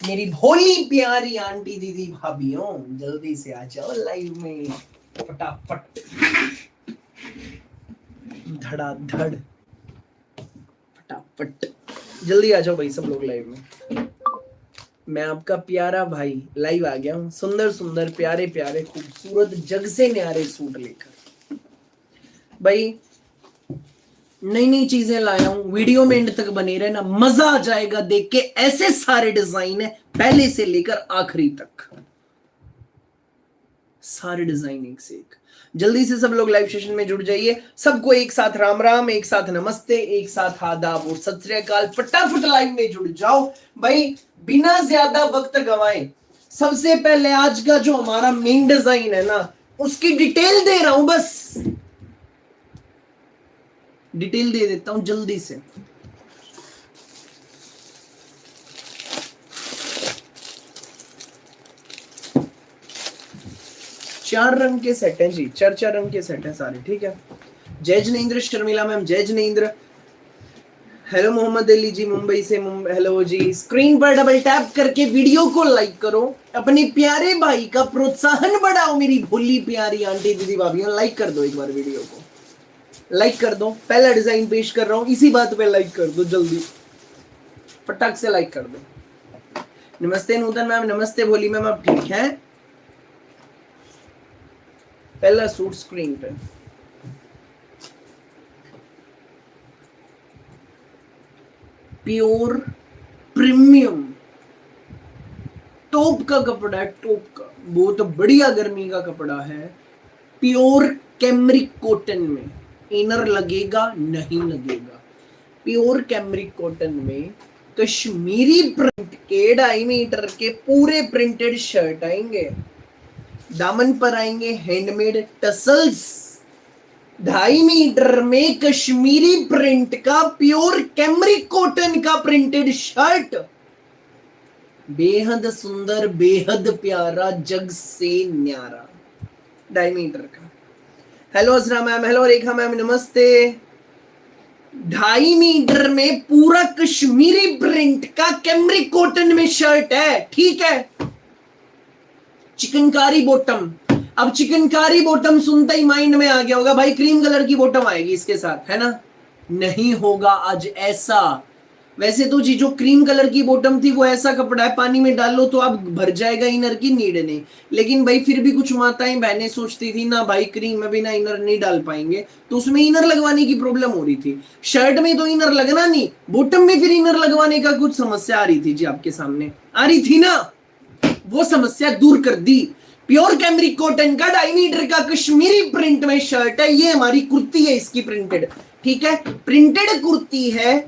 मेरी भोली प्यारी आंटी दीदी भाभीयों, जल्दी से आ जाओ लाइव में फटाफट, धड़ाधड़ फटाफट, जल्दी आ जाओ भाई सब लोग लाइव में। मैं आपका प्यारा भाई लाइव आ गया हूँ, सुंदर सुंदर प्यारे प्यारे खूबसूरत जग से न्यारे सूट लेकर। भाई नई नई चीजें लाया हूं, वीडियो में एंड तक बने रहना, मजा आ जाएगा देख के। ऐसे सारे डिजाइन है पहले से लेकर आखिरी तक, सारे डिजाइन एक से एक। जल्दी से सब लोग लाइव सेशन में जुड़ जाइए। सबको एक साथ राम राम, एक साथ नमस्ते, एक साथ आदाब और सत श्री अकाल। फटाफट लाइव में जुड़ जाओ भाई, बिना ज्यादा वक्त गवाए। सबसे पहले आज का जो हमारा मेन डिजाइन है ना, उसकी डिटेल दे रहा हूं, बस डिटेल दे देता हूं जल्दी से। चार रंग के सेट हैं जी, चार चार रंग के सेट हैं सारे, ठीक है। जय जनेंद्र शर्मिला मैम, जय जनेंद्र। हेलो मोहम्मद अली जी मुंबई से, हेलो जी। स्क्रीन पर डबल टैप करके वीडियो को लाइक करो, अपने प्यारे भाई का प्रोत्साहन बढ़ाओ। मेरी भोली प्यारी आंटी दीदी भाभीयों, लाइक कर दो एक बार, वीडियो को लाइक कर दो। पहला डिजाइन पेश कर रहा हूं, इसी बात पे लाइक कर दो, जल्दी फटाक से लाइक कर दो। नमस्ते नूतन मैम, नमस्ते भोली मैम, आप ठीक हैं? पहला सूट स्क्रीन पे, प्योर प्रीमियम टॉप का कपड़ा है, टॉप का, बहुत बढ़िया गर्मी का कपड़ा है। प्योर कैमरिक कॉटन में, इनर लगेगा नहीं लगेगा। प्योर कैमरिक कॉटन में कश्मीरी प्रिंट के 2.5 मीटर के पूरे प्रिंटेड शर्ट आएंगे। दामन पर आएंगे हैंडमेड टसल्स। 2.5 मीटर में कश्मीरी प्रिंट का प्योर कैमरिक कॉटन का प्रिंटेड शर्ट, बेहद सुंदर, बेहद प्यारा, जग से न्यारा, 2.5 मीटर का। हेलो अजरा मैम, हेलो रेखा मैम, नमस्ते। 2.5 मीटर में पूरा कश्मीरी प्रिंट का कैमरिक कॉटन में शर्ट है, ठीक है। चिकनकारी बॉटम, अब चिकनकारी बॉटम सुनते ही माइंड में आ गया होगा भाई क्रीम कलर की बॉटम आएगी इसके साथ, है ना? नहीं होगा आज ऐसा। वैसे तो जी जो क्रीम कलर की बॉटम थी वो ऐसा कपड़ा है, पानी में डाल लो तो अब भर जाएगा, इनर की नीड नहीं। लेकिन भाई फिर भी कुछ माताएं बहनें सोचती थी ना भाई क्रीम में बिना इनर नहीं डाल पाएंगे, तो उसमें इनर लगवाने की प्रॉब्लम हो रही थी। शर्ट में तो इनर लगना नहीं, बॉटम में फिर इनर लगवाने का कुछ समस्या आ रही थी जी, आपके सामने आ रही थी ना, वो समस्या दूर कर दी। प्योर कैमरिक कॉटन का 2.5 मीटर का कश्मीरी प्रिंट में शर्ट है। ये हमारी कुर्ती है इसकी प्रिंटेड, ठीक है, प्रिंटेड कुर्ती है।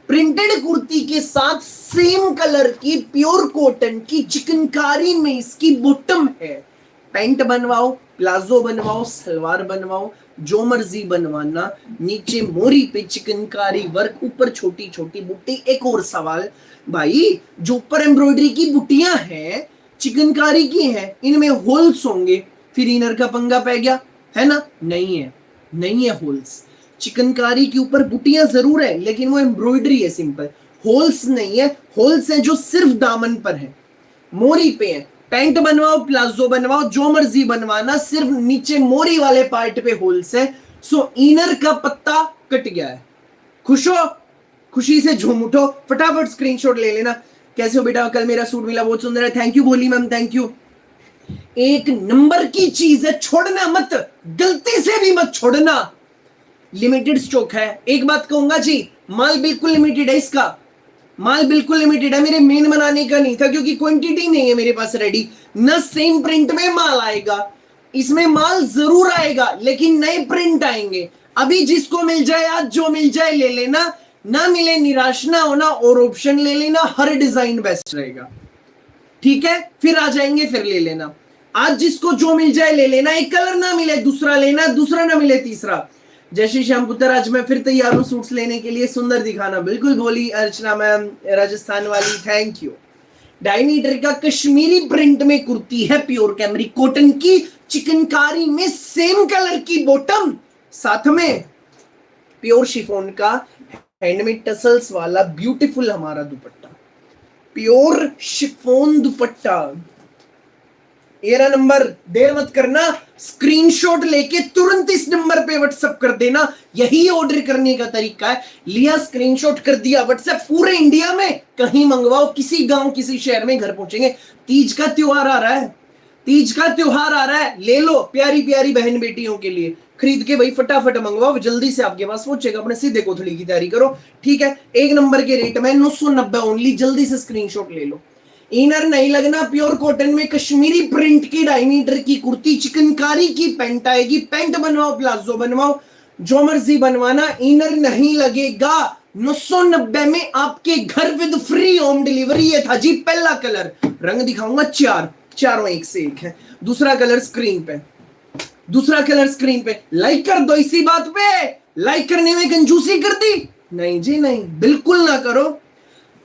प्रिंटेड कुर्ती के साथ सेम कलर की प्योर कॉटन की चिकनकारी में इसकी बॉटम है। पैंट बनवाओ, प्लाजो बनवाओ, सलवार बनवाओ, जो मर्जी बनवाना। नीचे मोरी पे चिकनकारी वर्क, ऊपर छोटी छोटी बुट्टी। एक और सवाल भाई, जो ऊपर एम्ब्रॉयडरी की बुट्टियां हैं चिकनकारी की हैं, इनमें होल्स होंगे, फिर इनर का पंगा पै गया, है ना? नहीं है, नहीं है होल्स। चिकनकारी के ऊपर बुटियां जरूर है लेकिन वो एम्ब्रॉयडरी है, सिंपल। होल्स नहीं है, होल्स है जो सिर्फ दामन पर है, मोरी पे है। पैंट बनवाओ, प्लाजो बनवाओ, जो मर्जी बनवाना, सिर्फ नीचे मोरी वाले पार्ट पे होल्स है। सो इनर का पत्ता कट गया है। खुश हो? खुशी से झूम उठो, फटाफट स्क्रीनशॉट ले लेना। कैसे हो बेटा? कल मेरा सूट मिला, बहुत सुंदर है। थैंक यू भोली मैम, थैंक यू। एक नंबर की चीज है, छोड़ना मत, गलती से भी मत छोड़ना। लिमिटेड स्टॉक है। एक बात कहूंगा जी, माल बिल्कुल लिमिटेड है इसका, माल बिल्कुल लिमिटेड है। मेरे मेन बनाने का नहीं था क्योंकि क्वांटिटी नहीं है मेरे पास रेडी। न सेम प्रिंट में माल आएगा, इसमें माल जरूर आएगा लेकिन नए प्रिंट आएंगे। अभी जिसको मिल जाए आज, जो मिल जाए ले लेना, ना मिले निराश ना होना, और ऑप्शन ले लेना, हर डिजाइन बेस्ट रहेगा, ठीक है। फिर आ जाएंगे, फिर ले लेना। आज जिसको जो मिल जाए ले लेना, एक कलर ना मिले दूसरा लेना, दूसरा ना मिले तीसरा। जय श्री श्याम पुत्र, आज मैं फिर तैयार हूं सूट्स लेने के लिए, सुंदर दिखाना। बिल्कुल बोली अर्चना मैम, राजस्थान वाली, थैंक यू। 2.5 मीटर का कश्मीरी प्रिंट में कुर्ती है, प्योर कैमरिक कॉटन की, चिकनकारी में सेम कलर की बॉटम, साथ में प्योर शिफॉन का हैंडमेड टसल्स वाला ब्यूटीफुल हमारा दुपट्टा। Pure chiffon dupatta. एरा नंबर, देर मत करना, स्क्रीनशॉट लेके तुरंत इस नंबर पे व्हाट्सएप कर देना। यही ऑर्डर करने का तरीका है। लिया, स्क्रीनशॉट कर दिया, व्हाट्सएप पूरे इंडिया में कहीं मंगवाओ, किसी गांव किसी शहर में घर पहुंचेंगे। तीज का त्योहार आ रहा है, तीज का त्योहार आ रहा है, ले लो प्यारी प्यारी बहन बेटियों के लिए खरीद के भाई फटाफट मंगवाओ, जल्दी से आपके पास पहुंचेगा। अपने सीधे कोथड़ी की तैयारी करो, ठीक है। एक नंबर के रेट में 990 ओनली, जल्दी से स्क्रीनशॉट ले लो। इनर नहीं लगना, प्योर कॉटन में कश्मीरी प्रिंट की 2.5 मीटर की कुर्ती, चिकनकारी की पैंट आएगी। पैंट बनवाओ, प्लाजो बनवाओ, जो मर्जी बनवाना, इनर नहीं लगेगा। 990 में आपके घर विद फ्री होम डिलीवरी। ये था जी पहला कलर, रंग दिखाऊंगा चार, चारों एक से एक है। दूसरा कलर स्क्रीन पे, दूसरा कलर स्क्रीन पे। लाइक कर दो इसी बात पे, लाइक करने में कंजूसी कर दी? नहीं जी नहीं, बिल्कुल ना करो।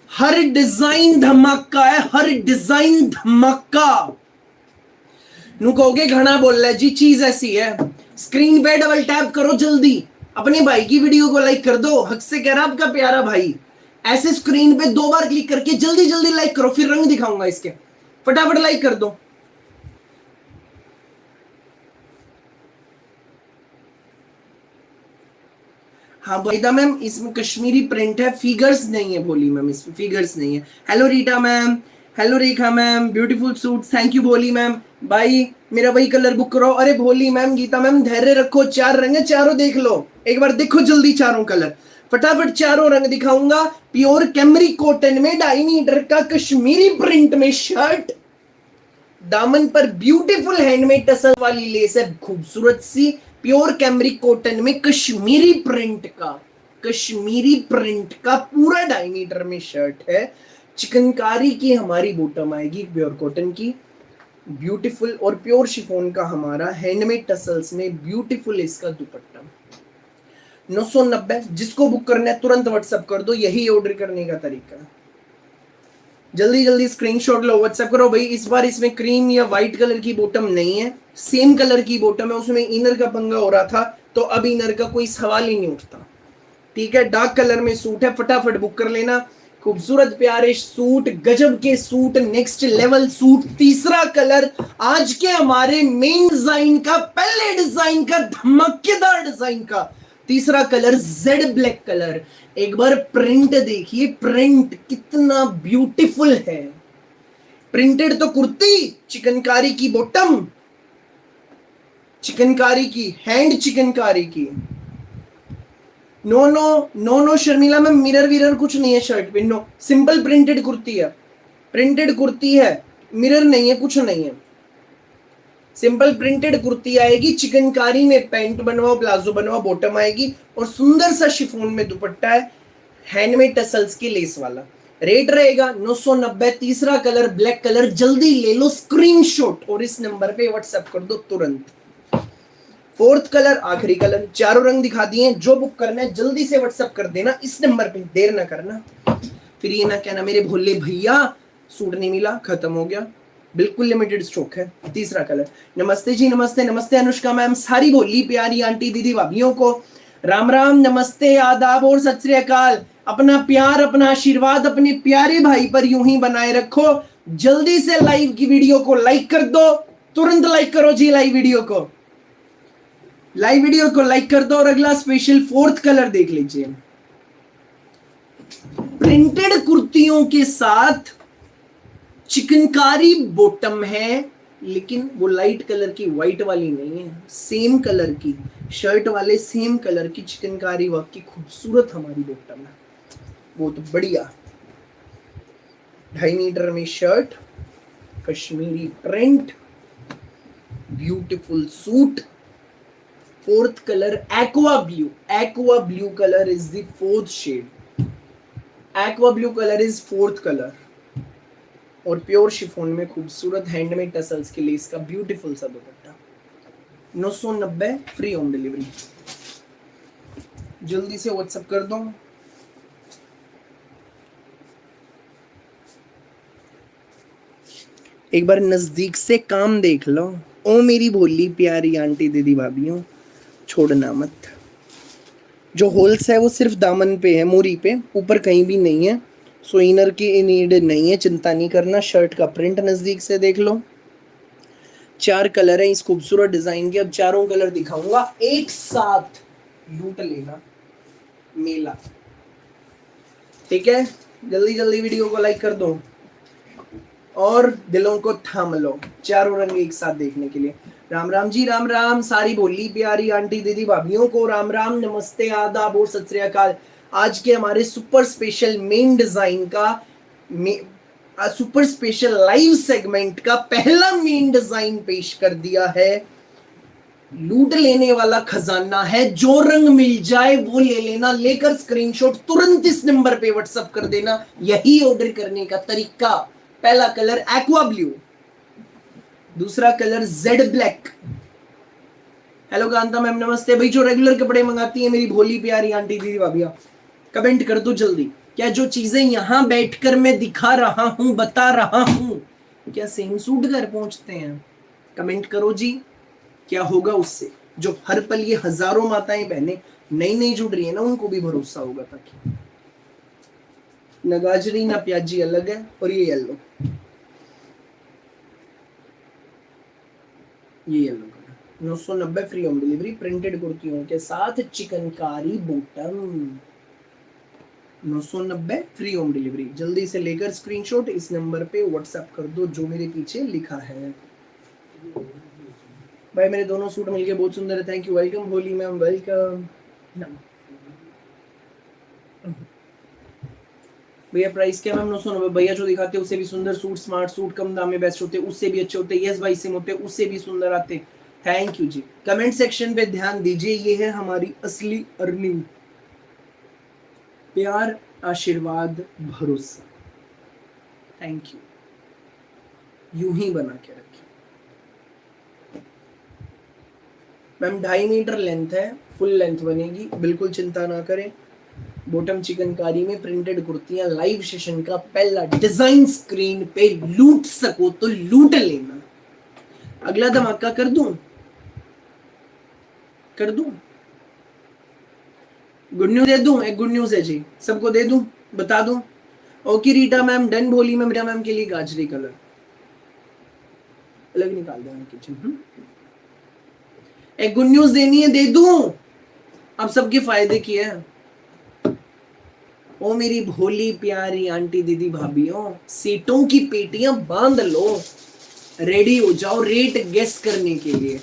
हर डिजाइन धमाका है, हर डिजाइन धमाका। नु कहोगे घना बोल रहा है जी, चीज ऐसी है। स्क्रीन पे डबल टैप करो जल्दी, अपने भाई की वीडियो को लाइक कर दो। हक से कह रहा आपका प्यारा भाई, ऐसे स्क्रीन पे 2 बार क्लिक करके जल्दी जल्दी लाइक करो, फिर रंग दिखाऊंगा इसके। फटाफट लाइक कर दो। हाँ वहीदा मैम, इसमें कश्मीरी प्रिंट है, फिगर्स नहीं है भोली मैम, इसमें फिगर्स नहीं है। Hello Rita ma'am, hello Rekha ma'am, beautiful suit, thank you भोली मैम। भाई मेरा वही कलर बुक करो। अरे भोली मैम, गीता मैम, धैर्य रखो, 4 रंग है, चारों देख लो एक बार, देखो जल्दी चारों कलर, फटाफट चारों रंग दिखाऊंगा। प्योर कैमरिक कॉटन में 2.5 मीटर का कश्मीरी प्रिंट में शर्ट, दामन पर ब्यूटीफुल हैंडमेड टसल वाली लेस है, खूबसूरत सी। प्योर कैमरिक कॉटन में कश्मीरी प्रिंट का, कश्मीरी प्रिंट का पूरा 2.5 मीटर में शर्ट है। चिकनकारी की हमारी बॉटम आएगी प्योर कॉटन की, ब्यूटीफुल। और प्योर शिफॉन का हमारा हैंडमेड टसल्स में ब्यूटीफुल इसका दुपट्टा। 990, जिसको बुक करना है तुरंत व्हाट्सएप कर दो, यही ऑर्डर करने का तरीका है। जल्दी जल्दी स्क्रीनशॉट लो, व्हाट्सएप करो भाई। इस बार इसमें क्रीम या व्हाइट कलर की बॉटम नहीं है, सेम कलर की बॉटम है। उसमें इनर का पंगा हो रहा था, तो अब इनर का कोई सवाल ही नहीं उठता, ठीक है। डार्क कलर में सूट है, फटाफट बुक कर लेना। खूबसूरत प्यारे सूट, गजब के सूट, नेक्स्ट लेवल सूट। तीसरा कलर आज के हमारे मेन डिजाइन का, पहले डिजाइन का, धमाकेदार डिजाइन का तीसरा कलर, जेड ब्लैक कलर। एक बार प्रिंट देखिए, प्रिंट कितना ब्यूटीफुल है। प्रिंटेड तो कुर्ती, चिकनकारी की बॉटम, चिकनकारी की हैंड, चिकनकारी की। No no no no Sharmila में मिरर विरर कुछ नहीं है शर्ट पे, नो, सिंपल प्रिंटेड कुर्ती है, प्रिंटेड कुर्ती है, मिरर नहीं है, कुछ नहीं है। सिंपल प्रिंटेड कुर्ती आएगी, चिकनकारी में पैंट बनवाओ, प्लाजो बनवाओ, बॉटम आएगी, और सुंदर सा शिफॉन में दुपट्टा है, हैंडमेड टसल्स की लेस वाला। रेट रहेगा 990। तीसरा कलर ब्लैक कलर, जल्दी ले लो स्क्रीनशॉट और इस नंबर पे व्हाट्सएप कर दो तुरंत। फोर्थ कलर, आखिरी कलर, चारों रंग दिखा दिए। जो बुक करना है जल्दी से व्हाट्सएप कर देना इस नंबर पे, देर ना करना। फिर ये ना कहना मेरे भोले भैया सूट नहीं मिला, खत्म हो गया, बिल्कुल लिमिटेड स्टॉक है। तीसरा कलर। नमस्ते जी, नमस्ते नमस्ते अनुष्का मैम, सारी भोली प्यारी आंटी दीदी भाभियों को राम राम, नमस्ते, आदाब और सत श्री अकाल। अपना प्यार, अपना आशीर्वाद अपने प्यारे भाई पर यूं ही बनाए रखो। जल्दी से लाइव की वीडियो को लाइक कर दो, तुरंत लाइक करो जी, लाइव वीडियो को, लाइव वीडियो को लाइक कर दो। और अगला स्पेशल फोर्थ कलर देख लीजिए, प्रिंटेड कुर्तियों के साथ चिकनकारी बॉटम है, लेकिन वो लाइट कलर की, व्हाइट वाली नहीं है, सेम कलर की शर्ट वाले, सेम कलर की चिकनकारी वर्क की खूबसूरत हमारी बॉटम है, बहुत बढ़िया। 2.5 मीटर में shirt, Kashmiri print, beautiful suit. Fourth colour aqua blue, aqua blue colour is the fourth shade, aqua blue colour is fourth colour. और प्योर शिफॉन में खूबसूरत हैंडमेड टसल्स की लेस का ब्यूटीफुल सा दुपट्टा। 990, free home delivery. जल्दी से WhatsApp कर दो। एक बार नजदीक से काम देख लो। ओ मेरी भोली प्यारी आंटी दीदी भाभियों, छोड़ना मत। जो होल्स है वो सिर्फ दामन पे है, मोरी पे, ऊपर कहीं भी नहीं है। सो इनर की नीड नहीं है, चिंता नहीं करना। शर्ट का प्रिंट नजदीक से देख लो। 4 कलर है इस खूबसूरत डिजाइन के। अब चारों कलर दिखाऊंगा एक साथ, लूट लेना मेला। ठीक है, जल्दी जल्दी वीडियो को लाइक कर दो और दिलों को थाम लो चारों रंग एक साथ देखने के लिए। राम राम जी, राम राम। सारी बोली प्यारी आंटी दीदी भाभियों को राम राम, नमस्ते, आदाब और सत श्री अकाल। आज के हमारे सुपर स्पेशल मेन डिजाइन का सुपर स्पेशल लाइव सेगमेंट का पहला मेन डिजाइन पेश कर दिया है। लूट लेने वाला खजाना है, जो रंग मिल जाए वो ले लेना। लेकर स्क्रीनशॉट तुरंत इस नंबर पे व्हाट्सएप कर देना, यही ऑर्डर करने का तरीका। पहला कलर एक्वा ब्लू, दूसरा colour Z black. Hello Kanta ma'am, नमस्ते भाई। जो रेगुलर कपड़े मंगाती है मेरी भोली प्यारी आंटी दीदी भाभिया, कमेंट कर दो जल्दी। क्या जो चीजें यहां बैठकर मैं दिखा रहा हूं, बता रहा हूं, क्या सेम सूट घर पहुंचते हैं? कमेंट करो जी। क्या होगा उससे? जो हर पल ये हजारों माताएं बहनें नई नई जुड़ रही है ना, उनको भी भरोसा होगा। ताकि ना गाजरी ना प्याजी अलग है, और ये येलो, ये yellow colour 990 free home delivery printed कुर्तियों के साथ chikankari bottom. 990 free home delivery. जल्दी से लेकर स्क्रीनशॉट इस नंबर पे व्हाट्सएप कर दो जो मेरे पीछे लिखा है। भाई मेरे दोनों सूट मिलके बहुत सुंदर है, थैंक यू, वेलकम भोली मैम, वेलकम। भैया प्राइस क्या मैम? 990। भैया जो दिखाते हैं उससे भी सुंदर सूट, स्मार्ट सूट, कम दाम में बेस्ट होते, उससे भी अच्छे होते। यस भाई, सिम होते, उससे भी सुंदर आते। Thank you ji. Comment section पे ध्यान दीजिए, ये है हमारी असली अर्निंग। प्यार, आशीर्वाद, भरोसा। Thank you. यूं ही बना के रखिए मैम। 2.5 मीटर लेंथ है, फुल लेंथ बनेगी, बिल्कुल चिंता ना करें। बॉटम चिकनकारी में प्रिंटेड कुर्तियां, लाइव सेशन का पहला डिजाइन। स्क्रीन पे लूट सको तो लूट लेना। अगला धमाका कर दूं? कर दूं? गुड न्यूज दे दूं? एक गुड न्यूज है जी, सबको दे दूं, बता दूं? Okay Rita ma'am done. भोली मैम, रीटा मैम के लिए गाजरी कलर अलग निकाल देना किचन। एक गुड न्यूज देनी है, दे दूं? अब सबके फायदे की है। ओ मेरी भोली प्यारी आंटी दीदी भाभीओ, सीटों की पेटियां बांध लो, रेडी हो जाओ रेट गेस करने के लिए।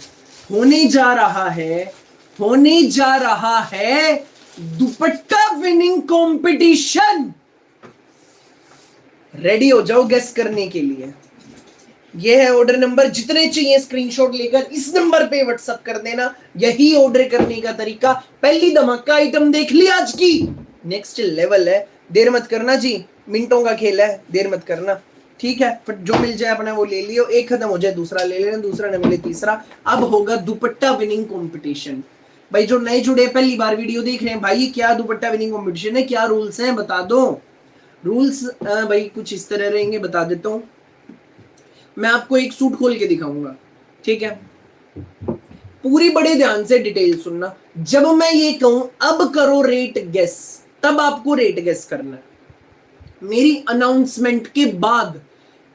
होने जा रहा है, होने जा रहा है दुपट्टा विनिंग कंपटीशन। रेडी हो जाओ गेस करने के लिए। यह है ऑर्डर नंबर, जितने चाहिए स्क्रीनशॉट लेकर इस नंबर पे व्हाट्सएप कर देना, यही ऑर्डर करने का तरीका। पहली धमाका आइटम देख ली आज की, नेक्स्ट लेवल है। देर मत करना जी, मिनटों का खेल है, देर मत करना। ठीक है, फिर जो मिल जाए अपना वो ले लियो, एक खत्म हो जाए दूसरा ले लेना, दूसरा न मिले तीसरा। अब होगा दुपट्टा विनिंग कंपटीशन। भाई जो नए जुड़े पहली बार वीडियो देख रहे हैं, भाई क्या दुपट्टा विनिंग कंपटीशन है, क्या रूल्स हैं बता दो। रूल्स भाई कुछ इस तरह रहेंगे, बता देता हूँ। मैं आपको एक सूट खोल के दिखाऊंगा, ठीक है? पूरी बड़े ध्यान से डिटेल सुनना। जब मैं ये कहूं अब करो रेट गेस, तब आपको रेट गेस करना है। मेरी अनाउंसमेंट के बाद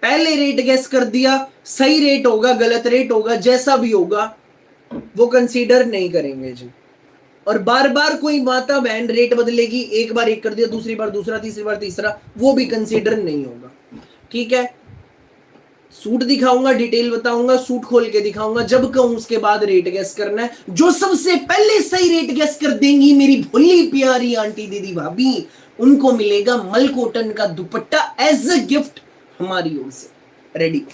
पहले रेट गेस कर दिया, सही रेट होगा गलत रेट होगा जैसा भी होगा वो कंसीडर नहीं करेंगे जी। और बार बार कोई माता बहन रेट बदलेगी, एक बार एक कर दिया, दूसरी बार दूसरा, तीसरी बार तीसरा, वो भी कंसीडर नहीं होगा। ठीक है, सूट दिखाऊंगा, डिटेल बताऊंगा, सूट खोल के दिखाऊंगा, जब कहूं उसके बाद रेट गेस करना है। जो सबसे पहले सही रेट गेस कर देंगी मेरी भोली प्यारी आंटी दीदी भाभी, उनको मिलेगा मलकोटन का दुपट्टा एज अ गिफ्ट हमारी ओर से। रेडी?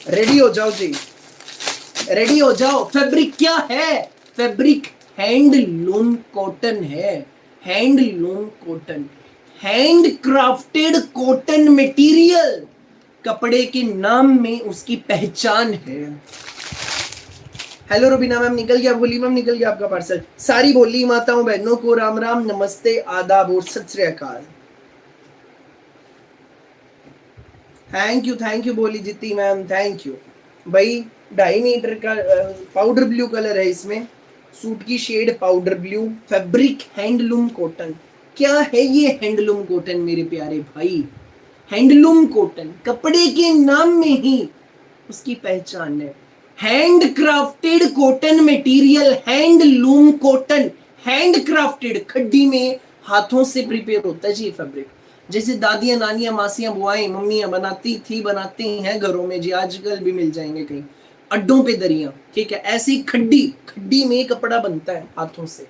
रेडी हो जाओ जी, रेडी हो जाओ। फैब्रिक क्या है? फैब्रिक हैंडलूम कॉटन है, handloom cotton, hand crafted cotton material. कपड़े के नाम में उसकी पहचान है। हेलो रुबीना मैम, निकल गया? भोली मैम निकल गया आपका पार्सल। सारी भोली माताओं बहनों को राम राम, नमस्ते, आदाब और सत श्री अकाल। थैंक यू भोली जीती मैम, थैंक यू। भाई 2.5 मीटर का पाउडर ब्लू कलर है इसमें, सूट की shade powder blue, fabric handloom cotton. क्या है ये हैंडलूम कॉटन मेरे प्यारे भाई? हैंडलूम कॉटन, कपड़े के नाम में ही उसकी पहचान है। Hand crafted cotton material, handloom cotton, hand crafted, खड्डी में हाथों से प्रिपेयर होता है जी ये फैब्रिक। जैसे दादियां, नानियां, मासियां, बुआएं, मम्मियां बनाती थी, बनाती हैं घरों में जी, आजकल भी मिल जाएंगे कहीं अड्डों पे दरियां, ठीक है, ऐसी खड्डी, खड्डी में कपड़ा बनता है हाथों से।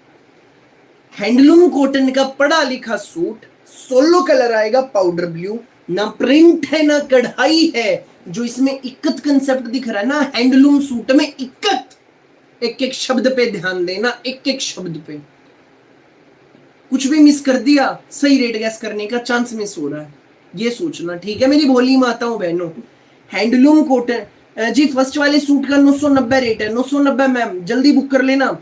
हैंडलूम कॉटन का पढ़ा लिखा सूट, सोलो कलर आएगा पाउडर ब्लू, ना प्रिंट है ना कढ़ाई है। जो इसमें इक्कत कंसेप्ट दिख रहा है ना हैंडलूम सूट में, इक्कत, एक एक शब्द पे ध्यान देना, एक एक शब्द पे। कुछ भी मिस कर दिया, सही रेट गैस करने का चांस मिस हो रहा है, ये सोचना, ठीक है मेरी भोली माताओं बहनों। हैंडलूम कॉटन जी, फर्स्ट वाले सूट का 990 रेट है, 990 मैम, जल्दी बुक कर लेना,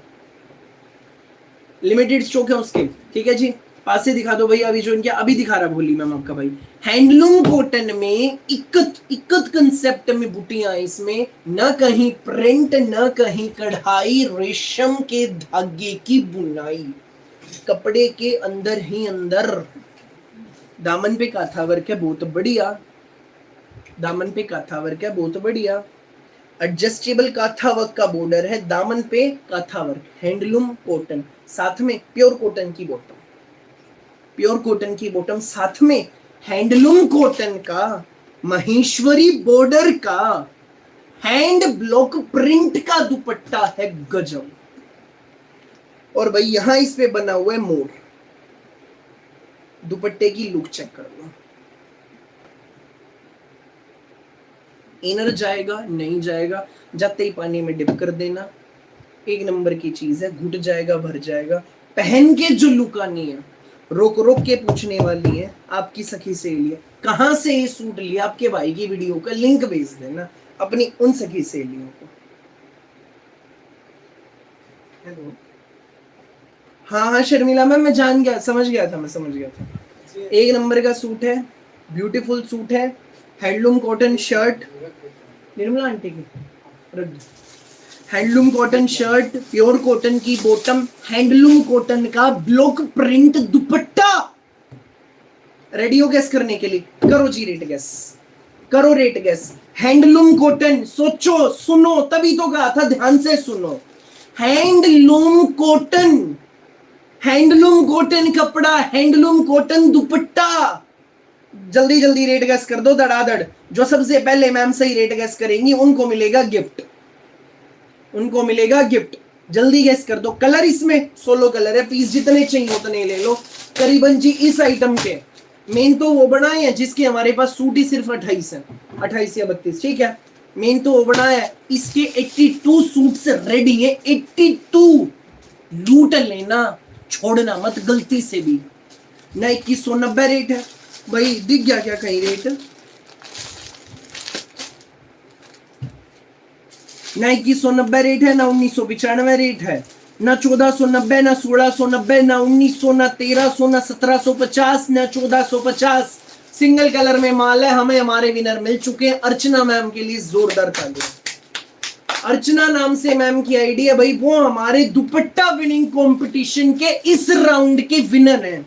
लिमिटेड स्टॉक है उसके, ठीक है जी। पास से दिखा दो भाई, अभी जो इनके अभी दिखा रहा भोली मैम आपका भाई। हैंडलूम कॉटन में इक्कत, इक्कत कंसेप्ट में बुटियां, इसमें न कहीं प्रिंट न कहीं कढ़ाई, रेशम के धागे की बुनाई, कपड़े के अंदर ही अंदर। दामन पे काथा वर्क है बहुत बढ़िया, दामन पे काथा वर्क है बहुत बढ़िया, एडजस्टेबल काथा वर्क का बॉर्डर है, दामन पे काथा वर्क, हैंडलूम कॉटन, साथ में प्योर कॉटन की बॉटम, प्योर कॉटन की बॉटम, साथ में हैंडलूम कॉटन का महेश्वरी बॉर्डर का हैंड ब्लॉक प्रिंट का दुपट्टा है, गजब। और भाई यहां इस पे बना हुआ है मोर। दुपट्टे की लुक चेक कर लो, इनर जाएगा नहीं जाएगा, जाते ही पानी में डिप कर देना, एक नंबर की चीज है, घुट जाएगा भर जाएगा, पहन के जो लुक आनी है, रोक रोक के पूछने वाली है आपकी सखी सहेली, कहां से ये सूट लिया, आपके भाई की वीडियो का लिंक भेज देना अपनी उन सखी सहेलियों को। हाँ हाँ शर्मिला मैम, मैं जान गया, समझ गया था, मैं समझ गया था। एक नंबर का सूट है, ब्यूटीफुल सूट है, handloom cotton shirt, Nirmala aunty की, handloom cotton shirt, pure cotton की बॉटम, हैंडलूम कॉटन का ब्लॉक प्रिंट दुपट्टा। रेडी हो गैस करने के लिए? करो जी रेट गैस, करो रेट गैस। हैंडलूम कॉटन, सोचो सुनो, तभी तो कहा था ध्यान से सुनो। हैंडलूम कॉटन, हैंडलूम कॉटन कपड़ा, हैंडलूम कॉटन दुपट्टा। जल्दी जल्दी रेट गैस कर दो धड़ाधड़, जो सबसे पहले मैम सही रेट गैस करेंगी उनको मिलेगा गिफ्ट, उनको मिलेगा गिफ्ट। जल्दी गैस कर दो। कलर इसमें सोलो कलर है, पीस जितने चाहिए उतने ले लो। करीबन जी इस आइटम के मेन तो वो बनाए हैं जिसके हमारे पास सूट ही सिर्फ 28 है, 28 या 32, ठीक है, मेन तो वो बनाया है। इसके 82 सूट्स रेडी है, 82। लूट लेना, छोड़ना मत गलती से भी। ना 2190 रेट है भाई, दिख गया क्या कहीं रेट? ना 2190 रेट है, ना 1995 रेट है, ना 1490, ना 1690, ना 1900, ना 1300, ना 1750, ना 1450। सिंगल कलर में माल है, हमें हमारे विनर मिल चुके हैं। अर्चना मैम के लिए जोरदार ताली। अर्चना नाम से मैम की आईडी है भाई, वो हमारे दुपट्टा विनिंग कंपटीशन के इस राउंड के विनर हैं।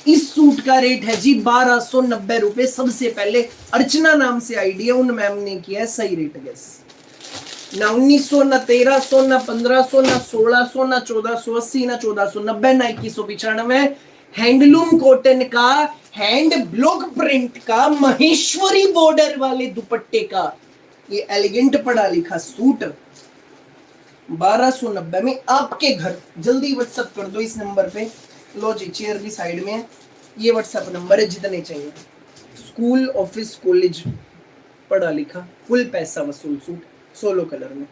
इस सूट का रेट है जी 1290 रुपए। सबसे पहले अर्चना नाम से आईडी है, उन मैम ने किया है सही रेट गैस। ना 1900, ना 1300, ना 1500, ना 1600, ना 1480, ना 1490, ना 2195। हैंडलूम कॉटन का हैंड ब्लॉक प्रिंट का महेश्वरी बॉर्डर वाले दुपट्टे का ये एलिगेंट पढ़ा लिखा सूट 1290 में आपके घर। जल्दी व्हाट्सएप कर दो इस नंबर पे। लो जी, चेयर भी साइड में है, ये व्हाट्सएप नंबर है, जितने चाहिए। स्कूल, ऑफिस, कॉलेज, पढ़ा लिखा, फुल पैसा वसूल सूट, सोलो कलर में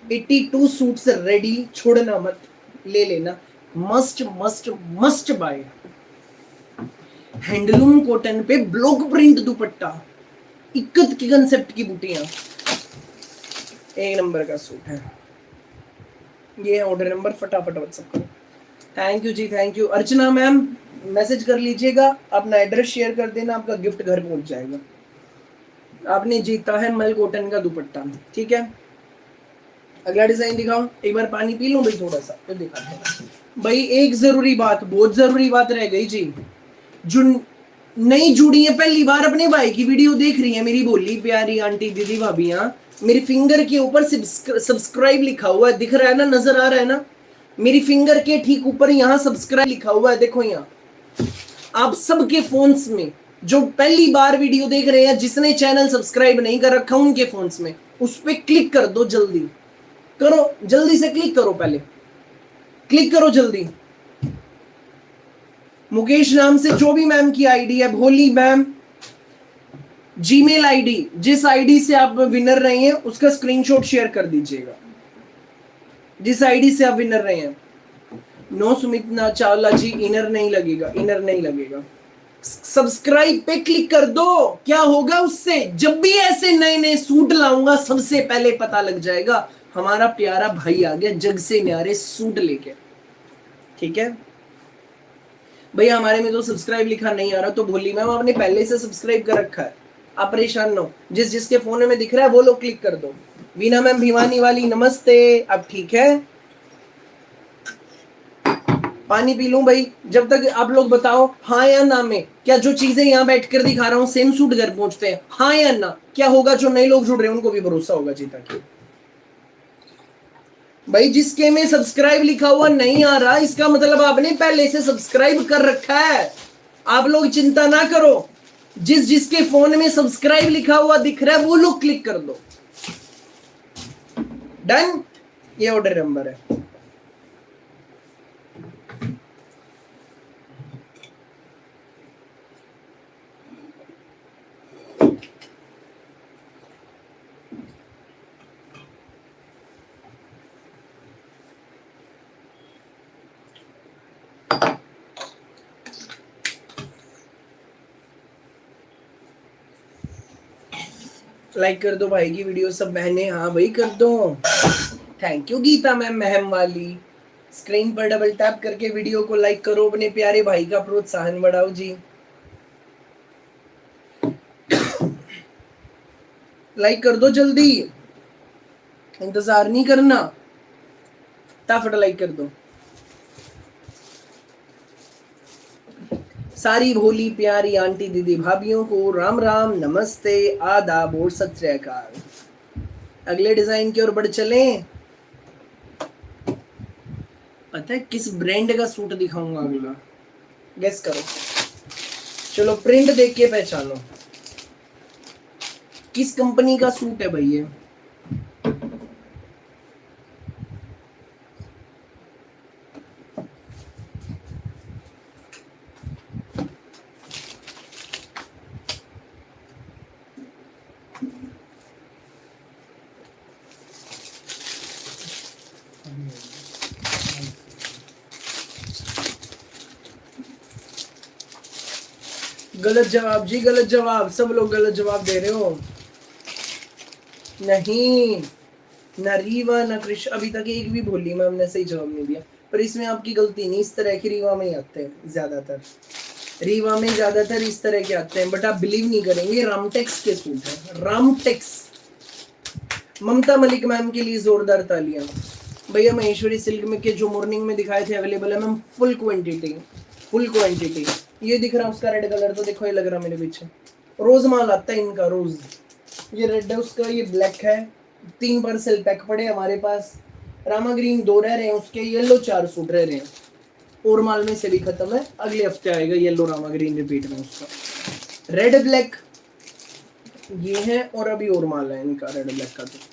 82 सूट्स रेडी, छोड़ना मत, ले लेना, must must must buy. Handloom cotton पे ब्लॉक प्रिंट दुपट्टा, इक्कत की कंसेप्ट की बूटियां, एक नंबर का सूट है। ये ऑर्डर नंबर फटाफट व्हाट्सएप करो। Thank you ji, thank you. Archana ma'am message कर लीजिएगा, अपना एड्रेस शेयर कर देना, आपका गिफ्ट घर पहुंच जाएगा। आपने जीता है मल कॉटन का दुपट्टा, ठीक है। अगला डिजाइन दिखाओ, एक बार पानी पी लूं भाई थोड़ा सा, फिर दिखाते हैं। भाई एक जरूरी बात, बहुत जरूरी बात रह गई जी, जो नहीं जुड़ी है, पहली बार अपने भाई की वीडियो देख रही है, मेरी बोली प्यारी आंटी दीदी भाभियां, मेरी फिंगर के ऊपर सब्सक्राइब लिखा हुआ है, दिख रहा है ना, नजर आ रहा है ना, मेरी फिंगर के ठीक ऊपर यहाँ सब्सक्राइब लिखा हुआ है, देखो यहाँ। आप सबके फोन्स में जो पहली बार वीडियो देख रहे हैं, जिसने चैनल सब्सक्राइब नहीं कर रखा उनके फोन्स में उस पर क्लिक कर दो, जल्दी करो, जल्दी से क्लिक करो, पहले क्लिक करो जल्दी। मुकेश नाम से जो भी मैम की आईडी है, भोली मैम, जीमेल आईडी, जिस आईडी से आप विनर रहे हैं उसका स्क्रीनशॉट शेयर कर दीजिएगा, जिस आईडी से आप विनर रहे हैं। नो सुमित चावला जी, इनर नहीं लगेगा, इनर नहीं लगेगा। सब्सक्राइब पे क्लिक कर दो, क्या होगा उससे, जब भी ऐसे नए नए सूट लाऊंगा सबसे पहले पता लग जाएगा हमारा प्यारा भाई आ गया जग से न्यारे सूट लेके, ठीक है भैया। हमारे में तो सब्सक्राइब लिखा नहीं आ रहा, तो भोली मैम आपने पहले से सब्सक्राइब कर रखा है, आप परेशान ना हो, जिस जिसके फोन में दिख रहा है वो लोग क्लिक कर दो। वीना मैम भिवानी वाली नमस्ते, अब ठीक है। पानी पी लूं भाई, जब तक आप लोग बताओ हाँ या ना में, क्या जो चीजें यहाँ बैठकर दिखा रहा हूँ सेम सूट घर पहुंचते हैं, हाँ या ना, क्या होगा, जो नए लोग जुड़ रहे हैं उनको भी भरोसा होगा जी, ताकि भाई जिसके में सब्सक्राइब लिखा हुआ नहीं आ रहा, इसका मतलब आपने पहले से सब्सक्राइब कर रखा है, आप लोग चिंता ना करो, जिस जिसके फोन में सब्सक्राइब लिखा हुआ दिख रहा है वो लोग क्लिक कर दो, डन। ये ऑर्डर नंबर है। लाइक कर दो भाई की वीडियो सब बहने, हाँ भाई कर दो, थैंक यू गीता मैम महम वाली। स्क्रीन पर डबल टैप करके वीडियो को लाइक करो, अपने प्यारे भाई का प्रोत्साहन बढ़ाओ जी, लाइक कर दो जल्दी, इंतजार नहीं करना, फटाफट लाइक कर दो। सारी भोली प्यारी आंटी दीदी भाभियों को राम राम, नमस्ते, आदाब और सत श्री अकाल। अगले डिजाइन की ओर बढ़ चलें। पता है किस ब्रांड का सूट दिखाऊंगा अगला, गेस करो, चलो प्रिंट देख के पहचानो किस कंपनी का सूट है भाई ये। गलत जवाब जी, गलत जवाब, सब लोग गलत जवाब दे रहे हो। नहीं, ना रीवा ना कृष, अभी तक एक भी भोली मैम ने सही जवाब नहीं दिया, पर इसमें आपकी गलती नहीं, इस तरह की रीवा में ही आते हैं ज्यादातर, रीवा में ज्यादातर इस तरह के आते हैं, बट आप बिलीव नहीं करेंगे, रामटेक्स के सूट है, रामटेक्स। ममता मलिक मैम के लिए जोरदार तालियां। भैया महेश्वरी सिल्क में के जो मॉर्निंग में दिखाए थे अवेलेबल है ma'am, full quantity, full quantity. ये दिख रहा है उसका रेड कलर, तो देखो ये लग रहा मेरे पीछे, रोज माल आता है इनका, रोज। ये रेड है उसका, ये ब्लैक है, 3 पार्सल पैक पड़े हमारे पास, रामा ग्रीन 2 रह रहे हैं उसके, येलो 4 सूट रह रहे हैं, और माल में से भी खत्म है, अगले हफ्ते आएगा येलो रामा ग्रीन रिपीट में उसका। रेड ब्लैक ये है, और अभी और माल है इनका रेड ब्लैक का। तो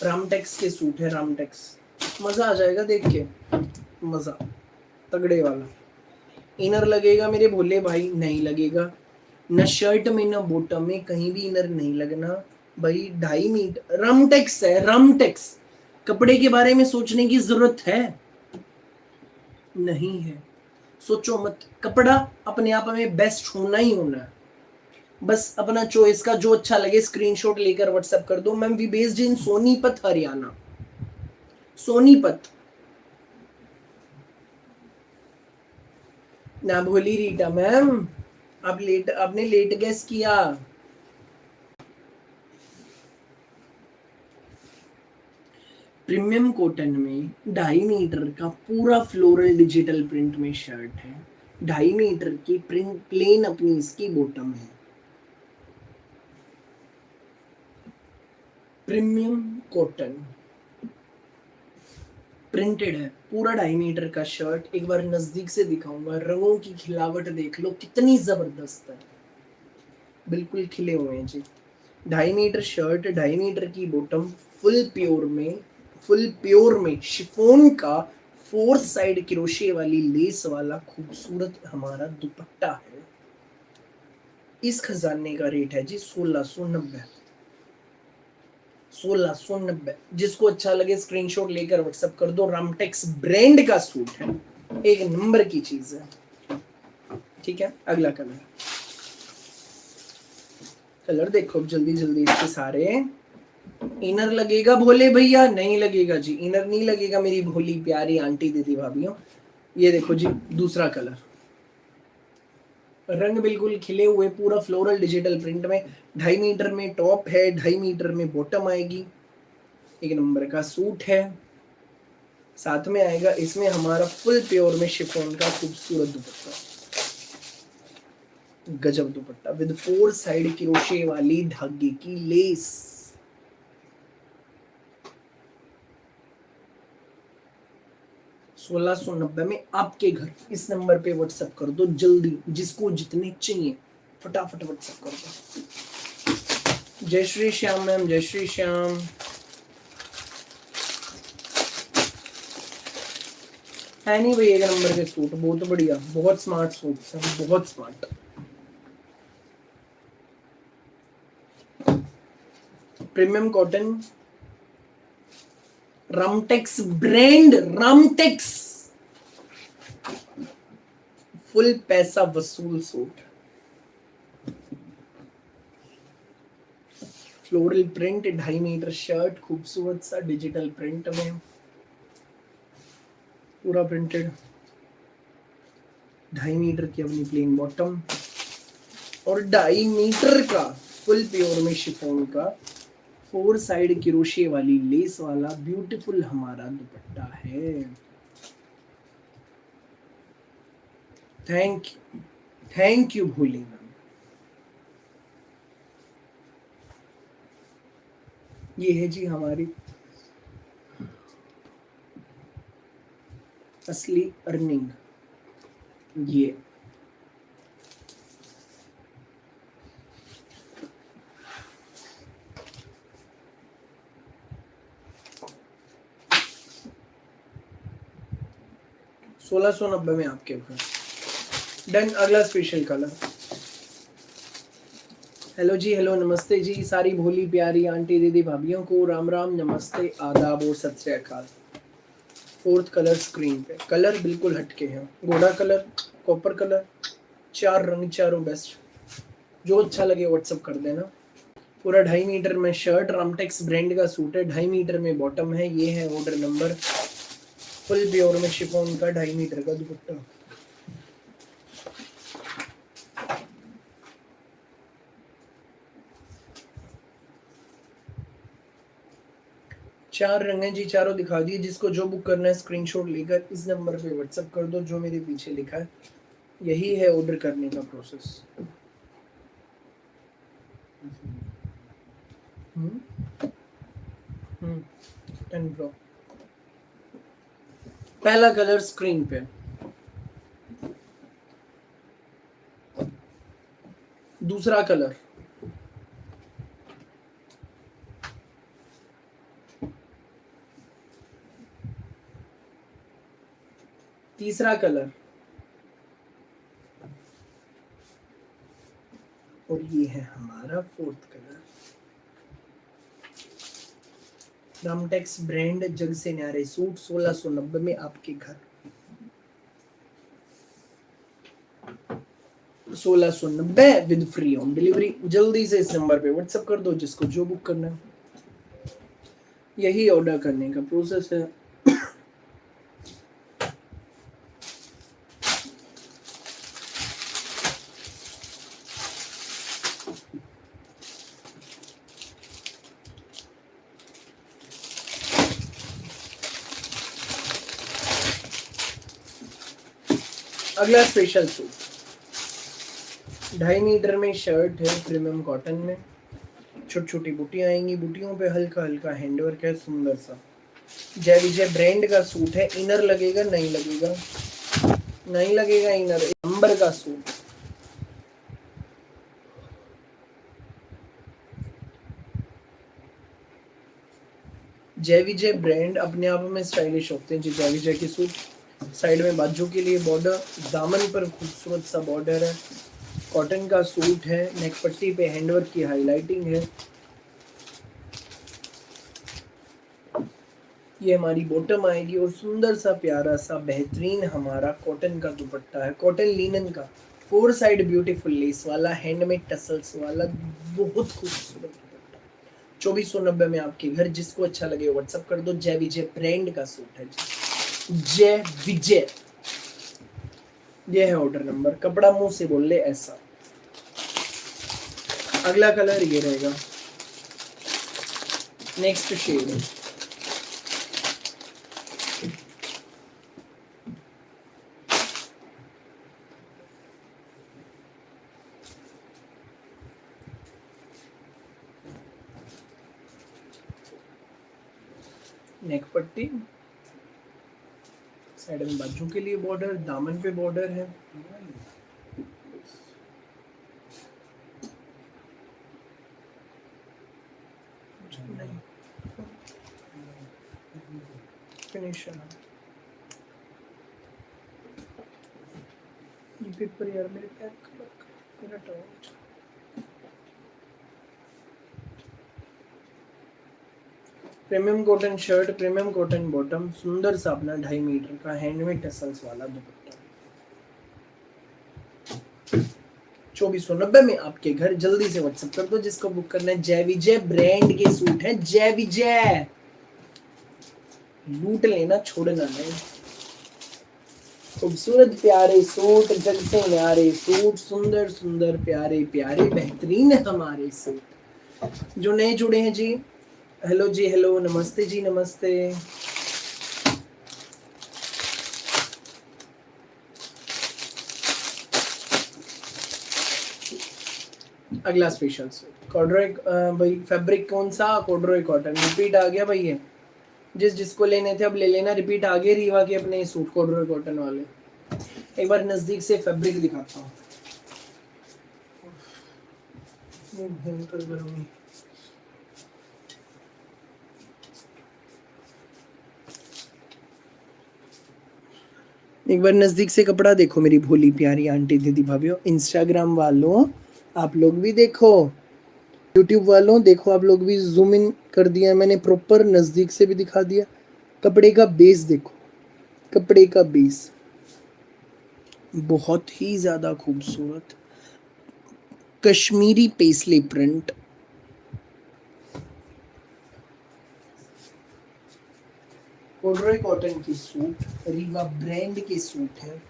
रामटेक्स के सूट है, रामटेक्स, मजा आ जाएगा देख के, मजा तगड़े वाला। इनर लगेगा मेरे भोले भाई, नहीं लगेगा, न शर्ट में न बॉटम में, कहीं भी इनर नहीं लगना भाई। 2.5 मीटर रामटेक्स है, रामटेक्स। कपड़े के बारे में सोचने की जरूरत है नहीं है, सोचो मत, कपड़ा अपने आप में बेस्ट होना ही होना है, बस अपना चॉइस का जो अच्छा लगे स्क्रीनशॉट लेकर व्हाट्सएप कर दो। Ma'am we based in Sonipat Haryana, Sonipat ना भोली रीटा मैम, आपने लेट गेस किया। प्रीमियम कॉटन में 2.5 मीटर का पूरा फ्लोरल डिजिटल प्रिंट में शर्ट है। 2.5 मीटर की प्रिंट प्लेन अपनी इसकी बॉटम है। प्रीमियम कॉटन प्रिंटेड है, पूरा 2.5 मीटर का शर्ट। एक बार नजदीक से दिखाऊंगा, रंगों की खिलावट देख लो कितनी जबरदस्त है, बिल्कुल खिले हुए हैं जी। 2.5 मीटर शर्ट, 2.5 मीटर की बॉटम, फुल प्योर में शिफॉन का 4 साइड क्रोशे वाली लेस वाला खूबसूरत हमारा दुपट्टा है। इस खजाने का रेट है जी 1690। 1690। जिसको अच्छा लगे स्क्रीनशॉट लेकर व्हाट्सएप कर दो। रामटेक्स ब्रांड का सूट है, एक नंबर की चीज है। ठीक है, अगला कलर देखो जल्दी जल्दी इसके सारे। इनर लगेगा भोले भैया? नहीं लगेगा जी, इनर नहीं लगेगा मेरी भोली प्यारी आंटी दीदी भाभीियों। ये देखो जी दूसरा कलर, रंग बिल्कुल खिले हुए, पूरा फ्लोरल डिजिटल प्रिंट में। 2.5 मीटर में टॉप है, 2.5 मीटर में बॉटम आएगी। एक नंबर का सूट है। साथ में आएगा इसमें हमारा फुल प्योर में शिफॉन का खूबसूरत दुपट्टा, गजब दुपट्टा विद 4 साइड क्रोशे वाली धागे की लेस। 1690 में आपके घर। इस नंबर पे व्हाट्सएप कर दो जल्दी, जिसको जितने चाहिए फटाफट व्हाट्सएप कर दो। जय श्री श्याम मैम, जय श्री श्याम। है नहीं भाई एक नंबर के सूट, बहुत बढ़िया, बहुत स्मार्ट सूट है, बहुत smart. Premium cotton, Ramtex brand, Ramtex full पैसा वसूल suit. Floral print, 2.5 metre shirt, खूबसूरत सा डिजिटल प्रिंट में, पूरा प्रिंटेड। 2.5 मीटर की अपनी प्लेन बॉटम और 2.5 मीटर का फुल प्योर में शिफॉन का 4 साइड क्रोशे वाली लेस वाला ब्यूटीफुल हमारा दुपट्टा है। थैंक यू भोली मैम। ये है जी हमारी असली अर्निंग। ये $1690 में आपके ऊपर डन। अगला स्पेशल कलर। हेलो जी, हेलो नमस्ते जी सारी भोली प्यारी आंटी दीदी भाभीियों को राम राम, नमस्ते, आदाब और सत श्री अकाल। 4th कलर स्क्रीन पे। कलर बिल्कुल हटके हैं, घोड़ा कलर, कॉपर कलर, 4 रंग, चारों बेस्ट। जो अच्छा लगे व्हाट्सअप कर देना। पूरा 2.5 मीटर में शर्ट, रामटेक्स ब्रांड का सूट है, 2.5 मीटर में बॉटम है। ये है ऑर्डर नंबर। फुल प्योर में शिफॉन का 2.5 मीटर का दुपट्टा। चार रंग हैं जी, चारों दिखा दिए। जिसको जो बुक करना है स्क्रीनशॉट लेकर इस नंबर पे व्हाट्सएप कर दो, जो मेरे पीछे लिखा है। यही है ऑर्डर करने का प्रोसेस। पहला कलर स्क्रीन पे, दूसरा कलर, तीसरा कलर, और ये है हमारा 4th कलर। रामटेक्स ब्रांड, जग से न्यारे सूट, 1690 में आपके घर। 1690 विद फ्री होम डिलीवरी। जल्दी से इस नंबर पे व्हाट्सएप कर दो, जिसको जो बुक करना है। यही ऑर्डर करने का प्रोसेस है। अगला स्पेशल सूट, 2.5 मीटर में शर्ट है, प्रीमियम कॉटन में, छोटी छोटी बूटियां आएंगी, बूटियों पे हल्का हल्का हैंडवर्क है, सुंदर सा जय विजय ब्रांड का सूट है। इनर लगेगा नहीं लगेगा, नहीं लगेगा इनर, नंबर का सूट। जय विजय ब्रांड अपने आप में स्टाइलिश होते हैं जी। जय विजय के सूट, साइड में बाजू के लिए बॉर्डर, दामन पर खूबसूरत सा बॉर्डर है, कॉटन का सूट है, नेक पट्टी पे हैंडवर्क की हाईलाइटिंग है। ये हमारी बॉटम आएगी और सुंदर सा प्यारा सा बेहतरीन हमारा कॉटन का दुपट्टा है, कॉटन लिनन का, 4 साइड ब्यूटीफुल लेस वाला, हैंड में टसल्स वाला, बहुत खूबसूरत दुपट्टा। 2490 में आपके घर, जिसको अच्छा लगे व्हाट्सअप कर दो। जय विजय ब्रांड का सूट है जी, जय विजय। ये है ऑर्डर नंबर, कपड़ा मुंह से बोल ले ऐसा। अगला कलर ये रहेगा, नेक्स्ट शेड, नेक पट्टी, साइड में बाजू के लिए बॉर्डर, दामन पे बॉर्डर है, फिनिशर। ये पेपर यार मेरे पैक मेरा torch. Premium cotton shirt, premium cotton bottom, सुंदर सा अपना 2.5 मीटर का हैंडमेड टसल्स वाला दुपट्टा। 2490 में आपके घर, जल्दी से व्हाट्सएप कर दो जिसको बुक करना है। जय विजय ब्रांड के सूट है, जय विजय, लूट लेना छोड़ना नहीं। खूबसूरत प्यारे सूट, जग से न्यारे सूट, सुंदर सुंदर प्यारे प्यारे बेहतरीन हमारे सूट। जो नए जुड़े हैं जी, हेलो जी, हेलो, नमस्ते जी, नमस्ते। अगला स्पेशल सूट, कॉर्डरॉय, भाई फैब्रिक कौन सा? कॉर्डरॉय कॉटन, रिपीट आ गया भाई। ये जिस जिसको लेने थे अब ले लेना, रिपीट आ गए रीवा के अपने सूट कॉर्डरॉय कॉटन वाले। एक बार नजदीक से फैब्रिक दिखाता हूँ, भयंकर गर्मी। एक बार नजदीक से कपड़ा देखो मेरी भोली प्यारी आंटी दीदी भाभीओ, इंस्टाग्राम वालों आप लोग भी देखो, यूट्यूब वालों देखो, आप लोग भी जूम इन कर दिया मैंने, प्रॉपर नजदीक से भी दिखा दिया। कपड़े का बेस देखो, कपड़े का बेस बहुत ही ज्यादा खूबसूरत, कश्मीरी पेस्ले प्रिंट, कॉर्डरॉय कॉटन की सूट, रीवा ब्रांड के सूट है।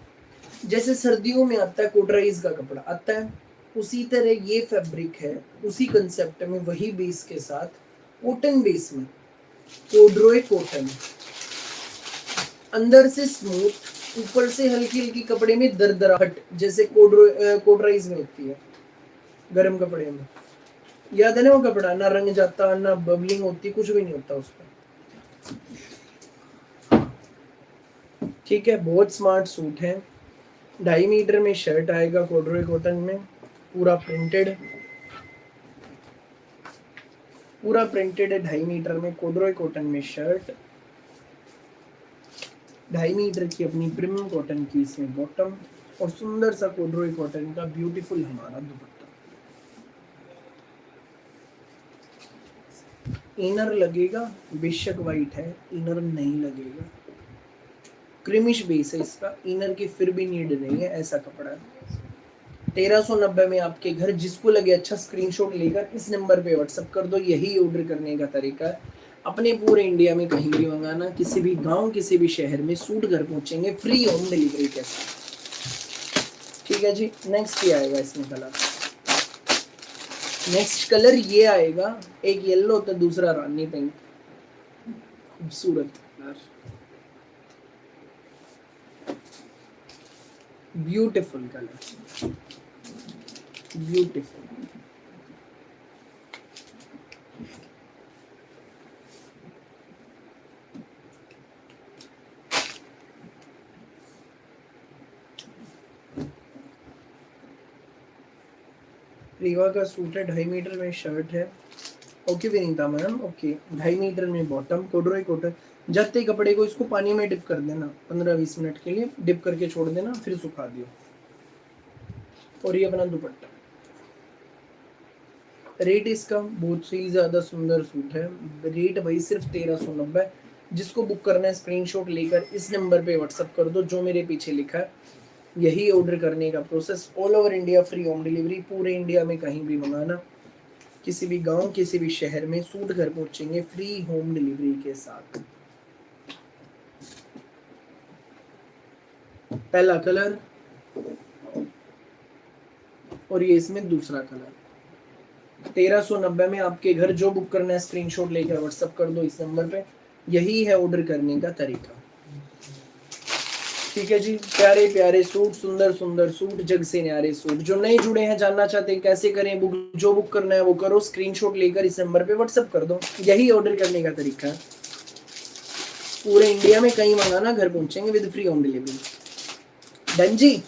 जैसे सर्दियों में आता है कोटराइज का कपड़ा आता है, उसी तरह ये फैब्रिक है, उसी कंसेप्ट में, वही बेस के साथ, कॉटन बेस में, कॉर्डरॉय कॉटन, अंदर से स्मूथ, ऊपर से हल्की हल्की कपड़े में दरदराहट, जैसे कोटराइज में होती है गर्म कपड़े में। याद है ना वो कपड़ा, ना रंग जाता, ना बबलिंग होती, कुछ भी नहीं होता उस पर। ठीक है, बहुत स्मार्ट सूट है। 2.5 मीटर में शर्ट आएगा कॉर्डरॉय कॉटन में, पूरा प्रिंटेड, पूरा प्रिंटेड है। 2.5 मीटर में कॉर्डरॉय कॉटन में शर्ट, 2.5 मीटर की अपनी प्रीमियम कॉटन की इसमें बॉटम, और सुंदर सा कॉर्डरॉय कॉटन का ब्यूटीफुल हमारा दुपट्टा। इनर लगेगा, बेशक वाइट है, इनर नहीं लगेगा, क्रीमिश बेस है इसका, इनर की फिर भी नीड नहीं है, ऐसा कपड़ा है। 1390 में आपके घर, जिसको लगे अच्छा स्क्रीनशॉट लेकर इस नंबर पे व्हाट्सएप कर दो। यही ऑर्डर करने का तरीका है, अपने पूरे इंडिया में कहीं भी मंगाना, किसी भी गांव, किसी भी शहर में सूट घर पहुंचेंगे फ्री होम डिलीवरी के साथ। ठीक है जी, नेक्स्ट ये आएगा इसमें कलर, नेक्स्ट कलर ये आएगा, एक येलो तो दूसरा रानी पिंक, खूबसूरत colour. Beautiful colour, beautiful. Riva का सूट है, 2.5 मीटर में शर्ट है। Okay Vinita ma'am, okay 2.5 metre में बॉटम, कोडरोई कॉटन। जत्ते कपड़े को इसको पानी में डिप कर देना 15-20 मिनट के लिए, डिप करके छोड़ देना, फिर सुखा दियो। और ये अपना दुपट्टा। रेट इसका बहुत ही ज्यादा सुंदर सूट है, रेट भाई सिर्फ 1390। जिसको बुक करना है स्क्रीनशॉट लेकर इस नंबर पे व्हाट्सअप कर दो, जो मेरे पीछे लिखा है यही ऑर्डर करने का process. All over India free home delivery, पूरे इंडिया में कहीं भी मंगाना, किसी भी गांव किसी भी शहर में सूट घर पहुंचेंगे फ्री होम डिलीवरी के साथ। पहला कलर और ये इसमें दूसरा कलर। 1390 में आपके घर, जो बुक करना है स्क्रीनशॉट लेकर व्हाट्सएप कर दो इस नंबर पे। यही है ऑर्डर करने का तरीका। ठीक है जी, प्यारे प्यारे सूट, सुंदर सुंदर सूट, जग से न्यारे सूट। जो नए जुड़े हैं, जानना चाहते हैं कैसे करें बुक, जो बुक करना है वो करो, स्क्रीनशॉट लेकर इस नंबर पे व्हाट्सएप कर दो। यही ऑर्डर करने का तरीका है। पूरे इंडिया में कहीं मंगाना, घर पहुंचेंगे with free home delivery. Done जी।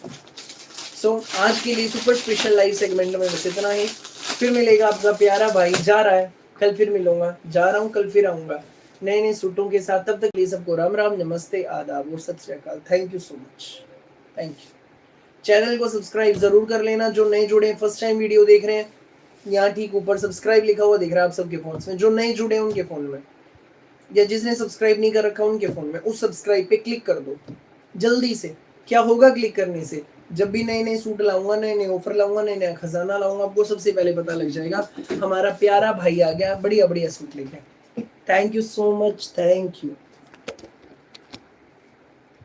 सो आज के लिए सुपर स्पेशल लाइव सेगमेंट में बस इतना ही। फिर मिलेगा आपका प्यारा भाई, जा रहा है, कल फिर मिलूंगा, जा रहा हूँ, कल फिर आऊंगा नए नए सूटों के साथ। तब तक लिए सबको राम राम, नमस्ते, आदाब और सत श्री अकाल। Thank you so much, thank you. Channel को सब्सक्राइब जरूर कर लेना जो नए जुड़े हैं, फर्स्ट टाइम वीडियो देख रहे हैं। यहाँ ठीक ऊपर सब्सक्राइब लिखा हुआ दिख रहा है आप सबके फोन में। जो नए जुड़े हैं उनके फोन में, या जिसने सब्सक्राइब नहीं कर रखा उनके फोन में, उस सब्सक्राइब पे क्लिक कर दो जल्दी से। क्या होगा क्लिक करने से, जब भी नए नए सूट लाऊंगा, नए नए ऑफर लाऊंगा, नए नया खजाना लाऊंगा, आपको सबसे पहले पता लग जाएगा हमारा प्यारा भाई आ गया बढ़िया बढ़िया सूट लेके। Thank you so much, thank you.